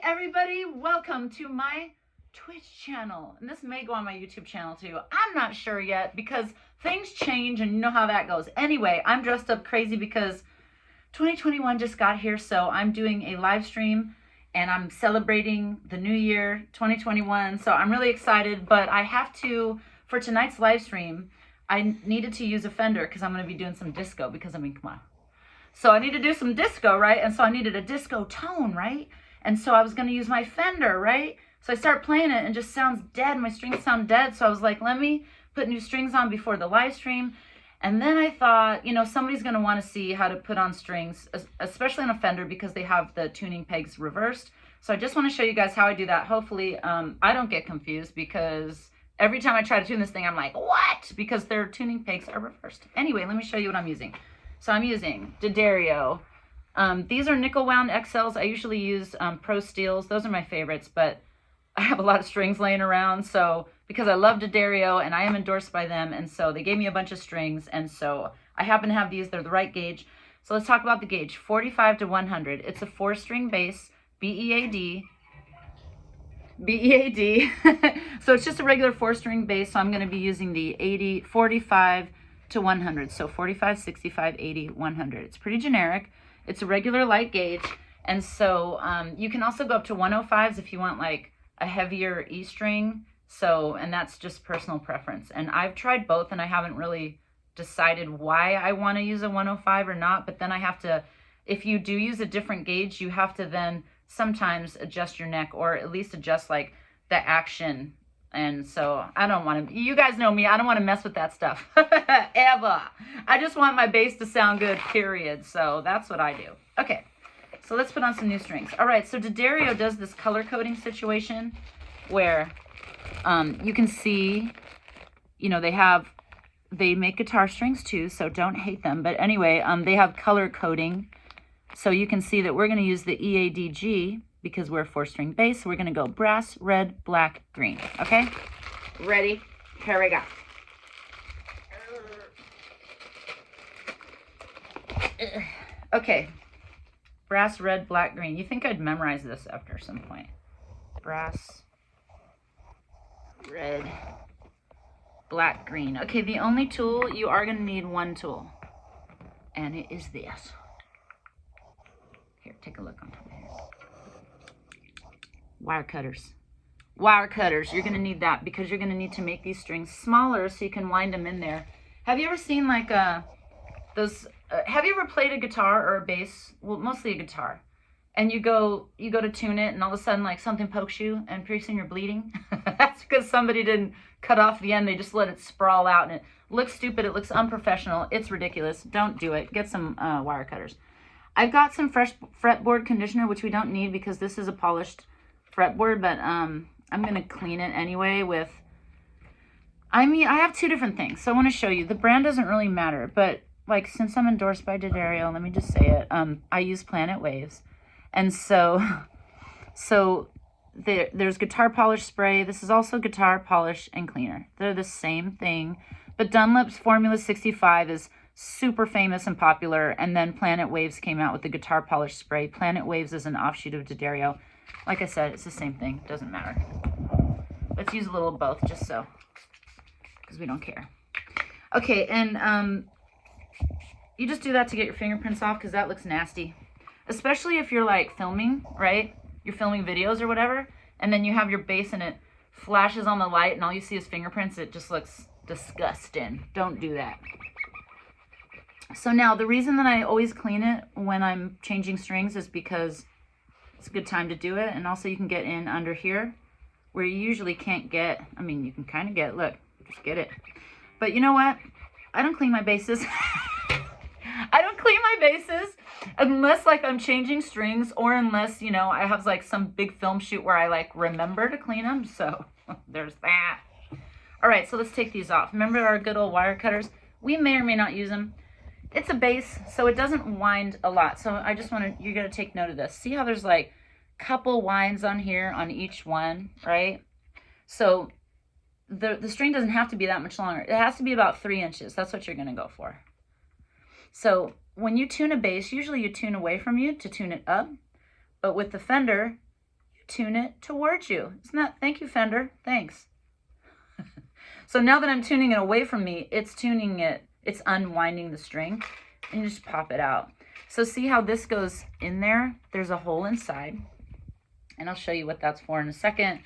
everybody, welcome to my Twitch channel, and this may go on my YouTube channel too. I'm not sure yet because things change and you know how that goes. Anyway, I'm dressed up crazy because 2021 just got here, so I'm doing a live stream and I'm celebrating the new year 2021, so I'm really excited. But I have to, for tonight's live stream, I needed to use a Fender because I'm going to be doing some disco because, I mean, come on. So I need to do some disco, right? And so I needed a disco tone, right? And so I was going to use my Fender, right? So I start playing it and it just sounds dead. My strings sound dead. So I was like, let me put new strings on before the live stream. And then I thought, you know, somebody's going to want to see how to put on strings, especially on a Fender because they have the tuning pegs reversed. So I just want to show you guys how I do that. Hopefully I don't get confused because every time I try to tune this thing, I'm like, what? Because their tuning pegs are reversed. Anyway, let me show you what I'm using. So I'm using Tedesco. These are nickel wound XLs. I usually use Pro Steels. Those are my favorites, but I have a lot of strings laying around. So because I love Tedesco and I am endorsed by them, and so they gave me a bunch of strings, and so I happen to have these. They're the right gauge. So let's talk about the gauge. 45 to 100. It's a 4-string bass, B-E-A-D. B-E-A-D. So it's just a regular 4-string bass. So I'm going to be using the 45 to 100. So 45, 65, 80, 100. It's pretty generic. It's a regular light gauge. And so you can also go up to 105s if you want like a heavier E string. So, and that's just personal preference. And I've tried both and I haven't really decided why I want to use a 105 or not. But then I have to, if you do use a different gauge, you have to then sometimes adjust your neck or at least adjust like the action. And so I don't want to, you guys know me, I don't want to mess with that stuff ever. I just want my bass to sound good, period. So that's what I do. Okay, so let's put on some new strings. All right, so Tedesco does this color coding situation where you can see, you know, they make guitar strings too, so don't hate them. But anyway, they have color coding. So you can see that we're going to use the EADG because we're a 4-string bass. So we're going to go brass, red, black, green. Okay? Ready? Here we go. Okay. Brass, red, black, green. You think I'd memorize this after some point. Brass, red, black, green. Okay, the only tool, you are going to need one tool. And it is this. Here, take a look on top of here. Wire cutters. Wire cutters. You're going to need that because you're going to need to make these strings smaller so you can wind them in there. Have you ever seen like those, have you ever played a guitar or a bass? Well, mostly a guitar. And you go to tune it and all of a sudden like something pokes you and pretty soon you're bleeding? That's because somebody didn't cut off the end. They just let it sprawl out and it looks stupid. It looks unprofessional. It's ridiculous. Don't do it. Get some wire cutters. I've got some fresh fretboard conditioner, which we don't need because this is a polished fretboard, but I'm going to clean it anyway with, I have two different things. So I want to show you. The brand doesn't really matter, but like since I'm endorsed by Tedesco, let me just say it, I use Planet Waves. And so there's guitar polish spray. This is also guitar polish and cleaner. They're the same thing, but Dunlop's Formula 65 is super famous and popular, and then Planet Waves came out with the guitar polish spray. Planet Waves is an offshoot of Tedesco. Like I said, it's the same thing. Doesn't matter. Let's use a little of both just so, because we don't care. Okay, and you just do that to get your fingerprints off because that looks nasty. Especially if you're like filming, right? You're filming videos or whatever, and then you have your bass and it flashes on the light and all you see is fingerprints. It just looks disgusting. Don't do that. So now the reason that I always clean it when I'm changing strings is because it's a good time to do it. And also you can get in under here where you usually can't get. I mean, you can kind of get, look, just get it. But you know what? I don't clean my basses. I don't clean my basses unless like I'm changing strings or unless, you know, I have like some big film shoot where I like remember to clean them. So there's that. All right, so let's take these off. Remember our good old wire cutters? We may or may not use them. It's a bass, so it doesn't wind a lot. So I just want to, you're going to take note of this. See how there's like a couple winds on here on each one, right? So the string doesn't have to be that much longer. It has to be about 3 inches. That's what you're going to go for. So when you tune a bass, usually you tune away from you to tune it up. But with the Fender, tune it towards you. Isn't that, thank you, Fender, thanks. So now that I'm tuning it away from me, it's tuning it, it's unwinding the string, and you just pop it out. So see how this goes in there? There's a hole inside, and I'll show you what that's for in a second.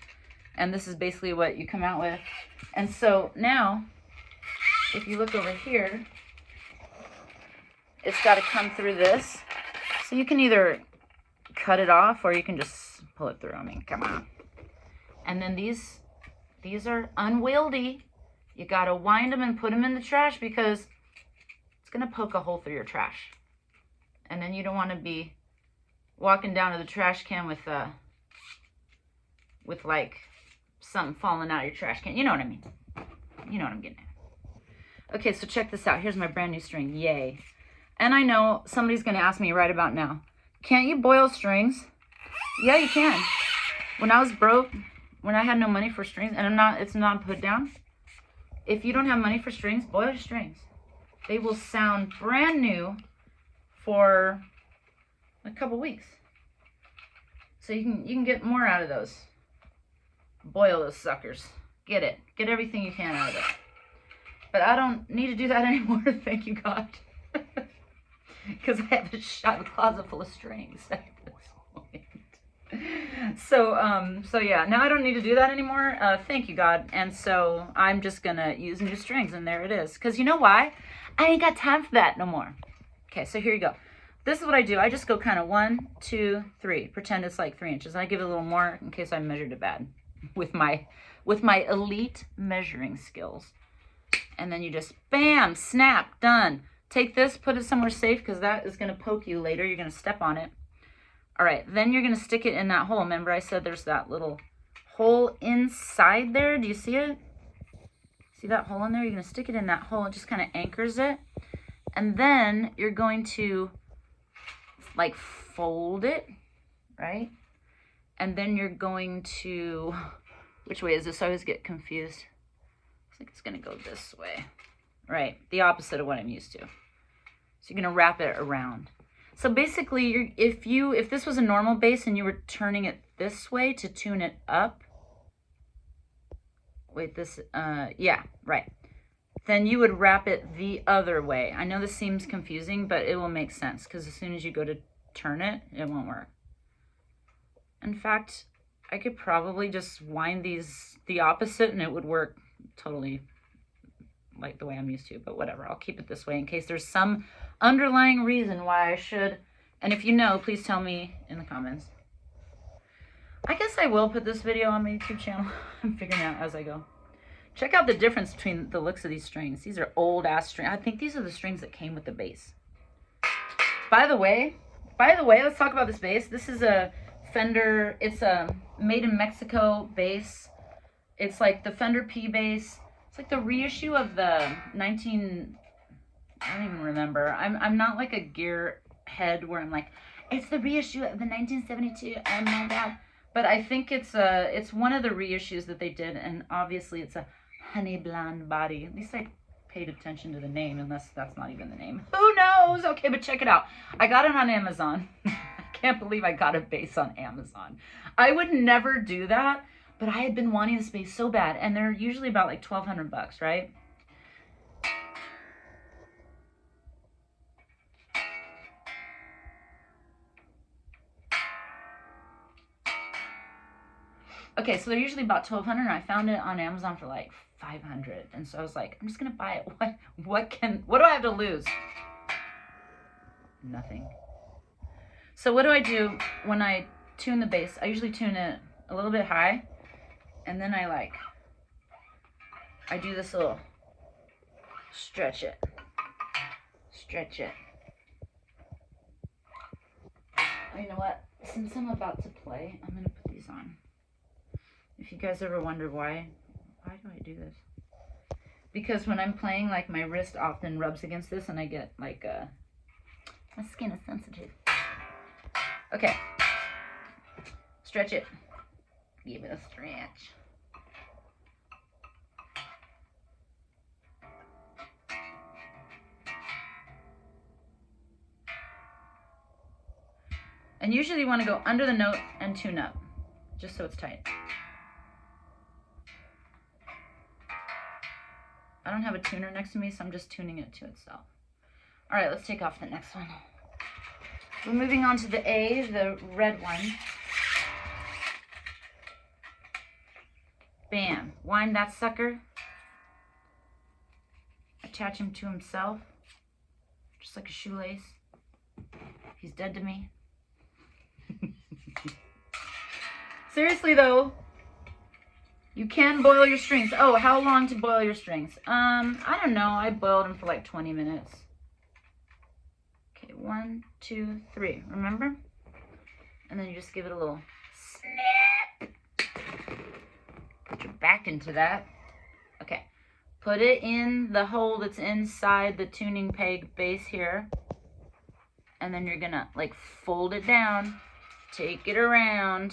And this is basically what you come out with. And so now, if you look over here, it's got to come through this. So you can either cut it off or you can just pull it through. I mean, come on. And then these are unwieldy. You got to wind them and put them in the trash because it's going to poke a hole through your trash. And then you don't want to be walking down to the trash can with like something falling out of your trash can. You know what I mean? You know what I'm getting at. Okay, so check this out. Here's my brand new string. Yay. And I know somebody's going to ask me right about now, can't you boil strings? Yeah, you can. When I was broke, when I had no money for strings, and it's not put down. If you don't have money for strings, boil your strings. They will sound brand new for a couple weeks. So you can get more out of those. Boil those suckers. Get it. Get everything you can out of it. But I don't need to do that anymore, thank you God. Because I have a closet full of strings at this point. So yeah, now I don't need to do that anymore. Thank you God. And so I'm just gonna use new strings, and there it is. Because you know why? I ain't got time for that no more. Okay, so here you go. This is what I do. I just go kind of 1, 2, 3. Pretend it's like 3 inches. I give it a little more in case I measured it bad with my elite measuring skills. And then you just bam, snap, done. Take this, put it somewhere safe because that is going to poke you later. You're going to step on it. All right, then you're going to stick it in that hole. Remember I said there's that little hole inside there. Do you see it? See that hole in there? You're going to stick it in that hole. It just kind of anchors it. And then you're going to like fold it, right? And then you're going to, which way is this? I always get confused. I think it's going to go this way. Right, the opposite of what I'm used to. So you're going to wrap it around. So basically, if this was a normal bass and you were turning it this way to tune it up, wait, this, yeah, right. Then you would wrap it the other way. I know this seems confusing, but it will make sense because as soon as you go to turn it, it won't work. In fact, I could probably just wind these the opposite and it would work totally like the way I'm used to, but whatever. I'll keep it this way in case there's some underlying reason why I should. And if you know, please tell me in the comments. I guess I will put this video on my YouTube channel. I'm figuring it out as I go. Check out the difference between the looks of these strings. These are old ass strings. I think these are the strings that came with the bass. By the way, let's talk about this bass. This is a Fender. It's a made in Mexico bass. It's like the Fender P bass. It's like the reissue of the I don't even remember. I'm not like a gear head where I'm like, it's the reissue of the 1972. Oh my God. But I think it's one of the reissues that they did, and obviously it's a honey blonde body. At least I paid attention to the name, unless that's not even the name. Who knows? Okay, but check it out. I got it on Amazon. I can't believe I got a bass on Amazon. I would never do that. But I had been wanting this bass so bad, and they're usually about like $1,200, right? Okay, so they're usually about $1,200, and I found it on Amazon for like $500, and so I was like, I'm just gonna buy it. What do I have to lose? Nothing. So what do I do when I tune the bass? I usually tune it a little bit high. And then I do this little stretch it. You know what? Since I'm about to play, I'm going to put these on. If you guys ever wonder why do I do this? Because when I'm playing, like my wrist often rubs against this and I get like my skin is sensitive. Okay. Stretch it. Give it a stretch. And usually you want to go under the note and tune up. just so it's tight. I don't have a tuner next to me, so I'm just tuning it to itself. All right, let's take off the next one. We're moving on to the A, the red one. Bam. Wind that sucker. Attach him to himself, just like a shoelace. He's dead to me. Seriously though, you can boil your strings. Oh, how long to boil your strings? I don't know. I boiled them for like 20 minutes. Okay, 1, 2, 3. Remember? And then you just give it a little snap. Put your back into that. Okay. Put it in the hole that's inside the tuning peg base here. And then you're gonna like fold it down, take it around.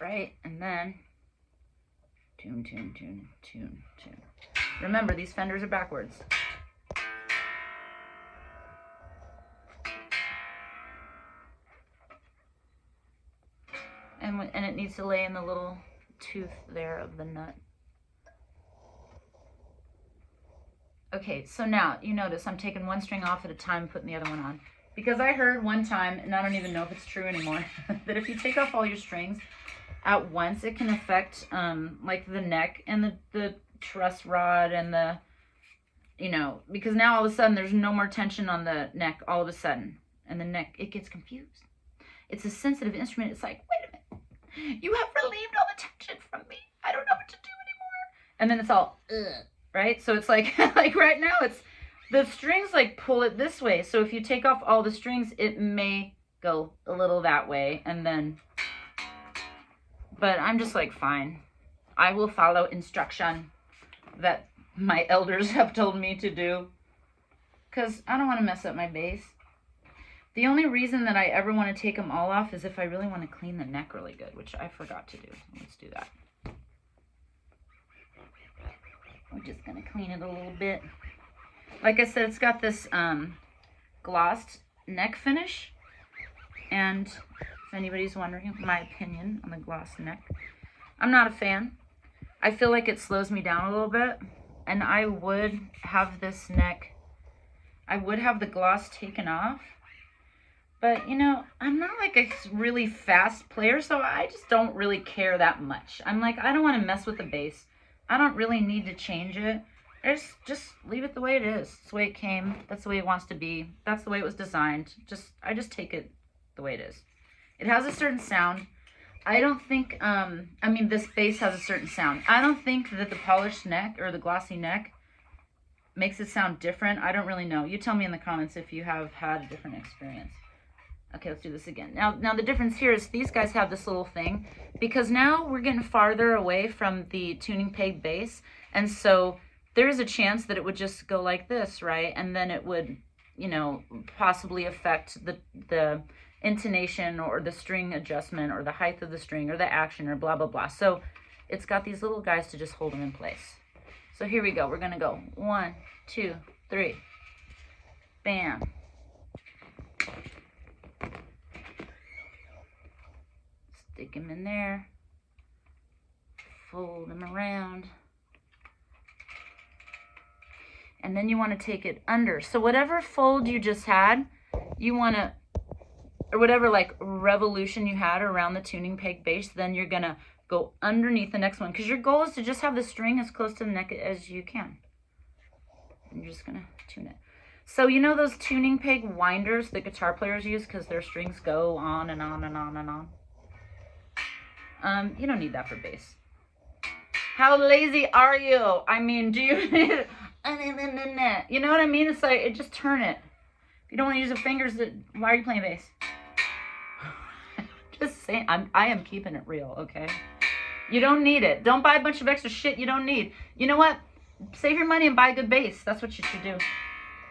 Right? And then tune, tune, tune, tune, tune. Remember, these Fenders are backwards. And it needs to lay in the little tooth there of the nut. Okay, so now you notice I'm taking one string off at a time, putting the other one on. Because I heard one time, and I don't even know if it's true anymore, that if you take off all your strings at once, it can affect like the neck and the truss rod and the, you know, because now all of a sudden there's no more tension on the neck all of a sudden. And the neck, it gets confused. It's a sensitive instrument. It's like, wait a minute. You have relieved all the tension from me. I don't know what to do anymore. And then it's all, ugh, right? So it's like, like right now, it's, the strings like pull it this way. So if you take off all the strings, it may go a little that way. And then, but I'm just like, fine. I will follow instruction that my elders have told me to do. Because I don't want to mess up my bass. The only reason that I ever want to take them all off is if I really want to clean the neck really good, which I forgot to do. Let's do that. We're just going to clean it a little bit. Like I said, it's got this glossed neck finish. And if anybody's wondering my opinion on the gloss neck, I'm not a fan. I feel like it slows me down a little bit. And I would have this neck, I would have the gloss taken off. But, you know, I'm not like a really fast player, so I just don't really care that much. I'm like, I don't want to mess with the bass. I don't really need to change it. Just leave it the way it is. It's the way it came. That's the way it wants to be. That's the way it was designed. I just take it the way it is. It has a certain sound. I don't think, I mean, this bass has a certain sound. I don't think that the polished neck or the glossy neck makes it sound different. I don't really know. You tell me in the comments if you have had a different experience. Okay, let's do this again. Now the difference here is these guys have this little thing because now we're getting farther away from the tuning peg bass. And so there is a chance that it would just go like this, right? And then it would, you know, possibly affect the intonation or the string adjustment or the height of the string or the action or blah, blah, blah. So it's got these little guys to just hold them in place. So here we go. We're going to go 1, 2, 3. Bam. Stick him in there, fold him around, and then you want to take it under. So whatever fold you just had, you want to, or whatever like revolution you had around the tuning peg base, then you're going to go underneath the next one because your goal is to just have the string as close to the neck as you can. And you're just going to tune it. So you know those tuning peg winders that guitar players use because their strings go on and on and on and on? You don't need that for bass. How lazy are you? I mean, do you need you know what I mean? It's like, just turn it. If you don't want to use the fingers, why are you playing bass? Just saying, I am keeping it real, okay? You don't need it. Don't buy a bunch of extra shit you don't need. You know what? Save your money and buy a good bass. That's what you should do.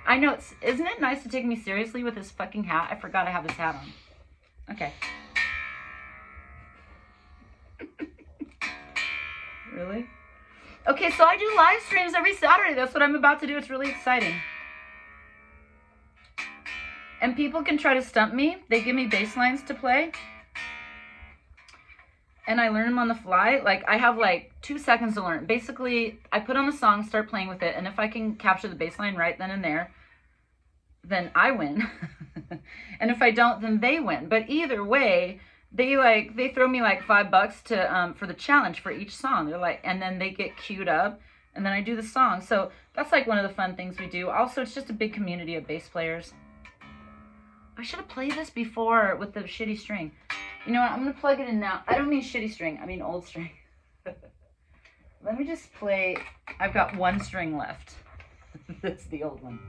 I know, isn't it nice to take me seriously with this fucking hat? I forgot I have this hat on. Okay. Really? Okay, so I do live streams every Saturday. That's what I'm about to do. It's really exciting. And people can try to stump me. They give me bass lines to play. And I learn them on the fly. Like, I have like 2 seconds to learn. Basically, I put on the song, start playing with it. And if I can capture the bass line right then and there, then I win. And if I don't, then they win. But either way, they throw me like $5 to for the challenge for each song. They're like, and then they get queued up, and then I do the song. So that's like one of the fun things we do. Also, it's just a big community of bass players. I should have played this before with the shitty string. You know what? I'm gonna plug it in now. I don't mean shitty string. I mean old string. Let me just play. I've got 1 string left. That's the old one.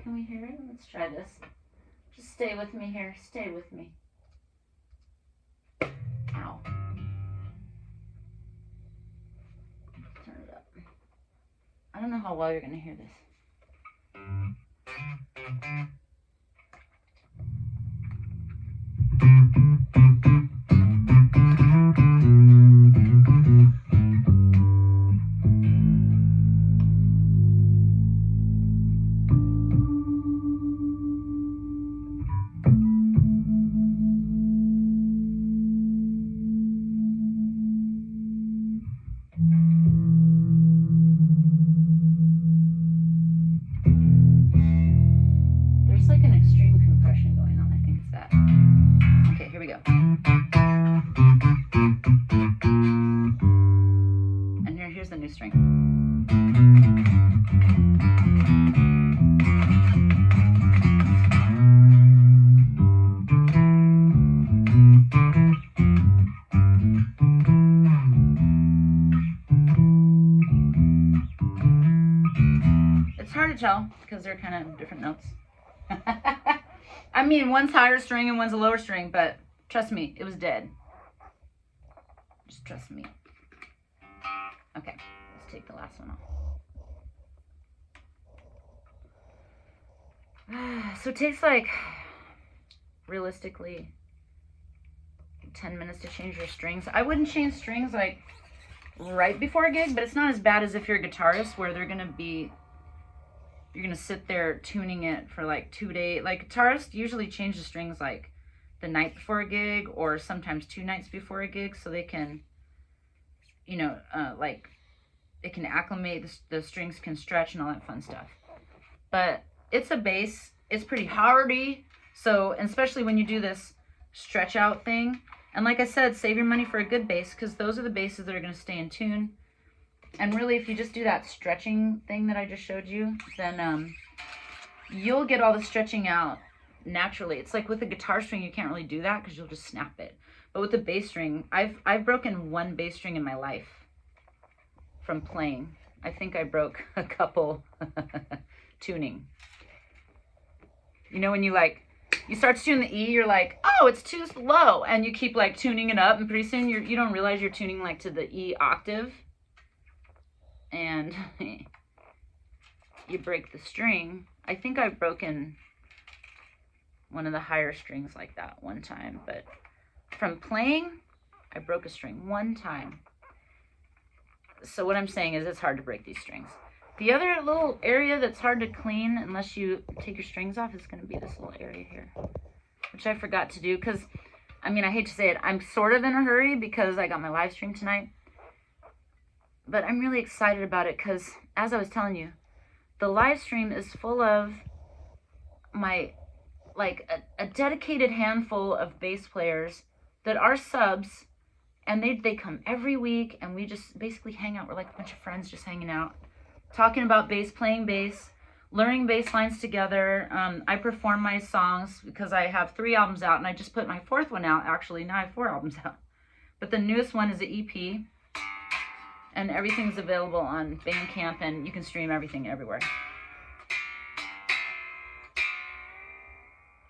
Can we hear it? Let's try this. Just stay with me here. Stay with me. Ow. Turn it up. I don't know how well you're going to hear this. There's like an extreme compression going on. I think it's that. Okay, here we go. And here's the new string. It's hard to tell because they're kind of different notes. I mean, one's higher string and one's a lower string, but trust me, it was dead. Just trust me. Okay, let's take the last one off. So it takes like, realistically, 10 minutes to change your strings. I wouldn't change strings like right before a gig, but it's not as bad as if you're a guitarist where you're gonna sit there tuning it for like 2 days. Like, guitarists usually change the strings like the night before a gig or sometimes 2 nights before a gig so they can, you know, like it can acclimate, the strings can stretch and all that fun stuff. But it's a bass, it's pretty hardy. So, and especially when you do this stretch out thing. And like I said, save your money for a good bass because those are the basses that are gonna stay in tune. And really, if you just do that stretching thing that I just showed you, then you'll get all the stretching out naturally. It's like with a guitar string, you can't really do that because you'll just snap it. But with the bass string, I've broken 1 bass string in my life from playing. I think I broke a couple tuning. You know, when you start to tune the E, you're like, oh, it's too low. And you keep like tuning it up, and pretty soon you don't realize you're tuning like to the E octave. And you break the string. I think I've broken one of the higher strings like that one time, but from playing, I broke a string 1 time. So what I'm saying is it's hard to break these strings. The other little area that's hard to clean unless you take your strings off is going to be this little area here, which I forgot to do because, I mean, I hate to say it, I'm sort of in a hurry because I got my live stream tonight. But I'm really excited about it because, as I was telling you, the live stream is full of my, like, a dedicated handful of bass players that are subs, and they come every week, and we just basically hang out. We're like a bunch of friends just hanging out, talking about bass, playing bass, learning bass lines together. I perform my songs because I have 3 albums out, and I just put my 4th one out, actually. Now I have 4 albums out. But the newest one is an EP. And everything's available on Bandcamp, and you can stream everything everywhere.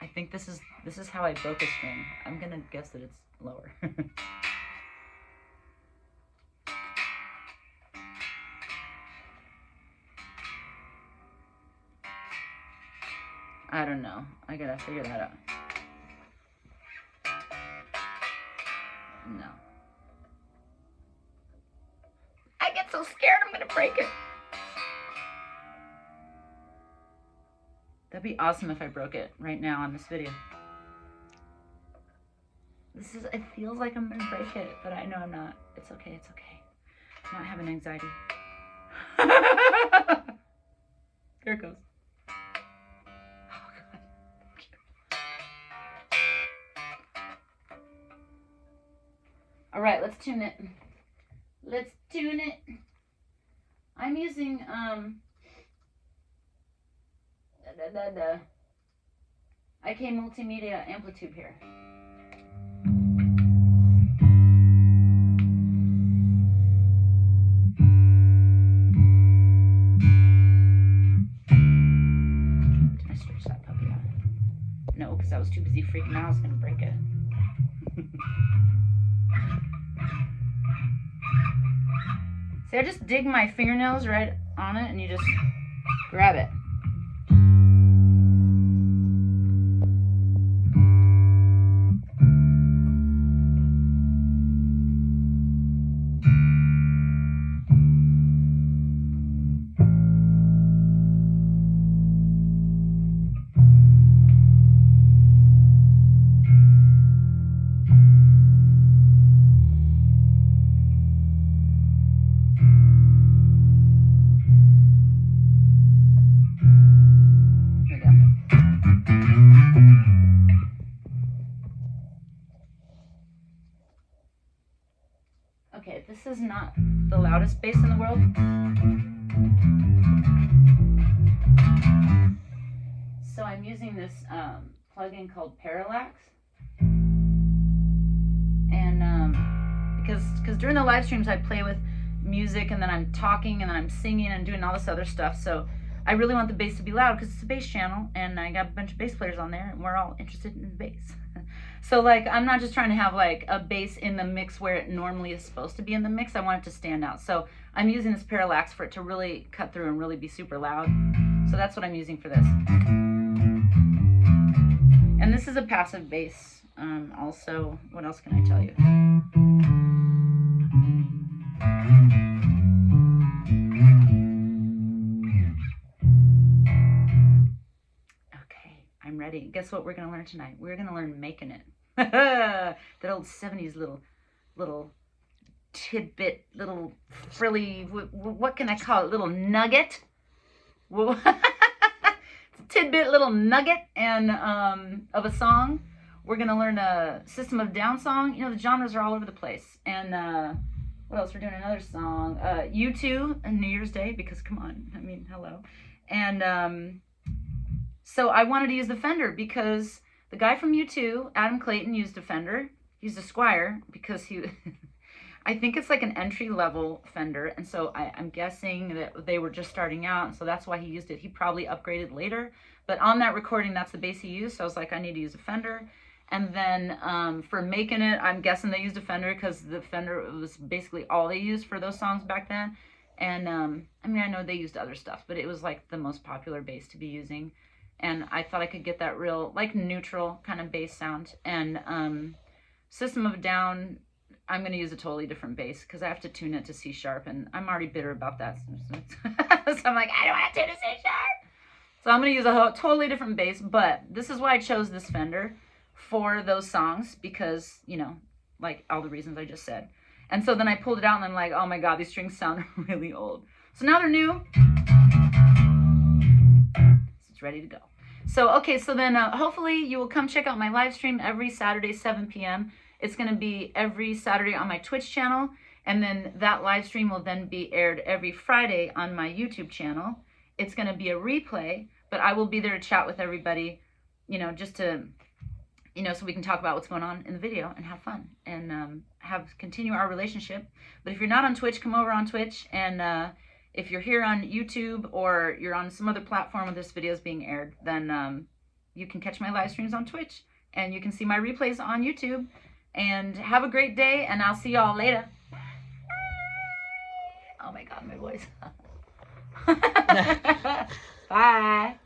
I think this is how I broke a string. I'm gonna guess that it's lower. I don't know. I gotta figure that out. No. I get so scared I'm gonna break it. That'd be awesome if I broke it right now on this video. It feels like I'm gonna break it, but I know I'm not. It's okay, it's okay. I'm not having anxiety. There it goes. Oh, God. All right, let's tune it. Let's tune it. I'm using, IK Multimedia Amplitude here. Did I stretch that puppy out? No, because I was too busy freaking out. I was going to break it. See, I just dig my fingernails right on it and you just grab it. Okay, this is not the loudest bass in the world. So I'm using this plugin called Parallax. And because during the live streams I play with music and then I'm talking and then I'm singing and doing all this other stuff. So I really want the bass to be loud because it's a bass channel and I got a bunch of bass players on there and we're all interested in the bass. So like I'm not just trying to have like a bass in the mix where it normally is supposed to be in the mix. I want it to stand out. So I'm using this Parallax for it to really cut through and really be super loud. So that's what I'm using for this. And this is a passive bass. Also, what else can I tell you? Okay, I'm ready. Guess what we're gonna learn tonight? We're gonna learn Making It. That old 70s little tidbit, little frilly, what can I call it? Little nugget. It's a tidbit little nugget and of a song. We're gonna learn a System of a Down song. You know, the genres are all over the place. And what else? We're doing another song. U2 and New Year's Day, because come on, I mean, hello. And so I wanted to use the Fender because the guy from U2, Adam Clayton, used a Fender. He used a Squier because he, I think it's like an entry-level Fender. And so I'm guessing that they were just starting out. So that's why he used it. He probably upgraded later. But on that recording, that's the bass he used. So I was like, I need to use a Fender. And then for Making It, I'm guessing they used a Fender because the Fender was basically all they used for those songs back then. And I mean, I know they used other stuff, but it was like the most popular bass to be using. And I thought I could get that real, like, neutral kind of bass sound. And System of a Down, I'm going to use a totally different bass because I have to tune it to C sharp. And I'm already bitter about that. So I'm like, I don't want to tune to C sharp. So I'm going to use a totally different bass. But this is why I chose this Fender for those songs because, you know, like all the reasons I just said. And so then I pulled it out and I'm like, oh my God, these strings sound really old. So now they're new. It's ready to go. So, okay, so then hopefully you will come check out my live stream every Saturday, 7 p.m. It's going to be every Saturday on my Twitch channel. And then that live stream will then be aired every Friday on my YouTube channel. It's going to be a replay, but I will be there to chat with everybody, you know, just to, you know, so we can talk about what's going on in the video and have fun and continue our relationship. But if you're not on Twitch, come over on Twitch. And if you're here on YouTube or you're on some other platform where this video is being aired, then you can catch my live streams on Twitch and you can see my replays on YouTube. And have a great day, and I'll see y'all later. Oh my God, my voice. Bye.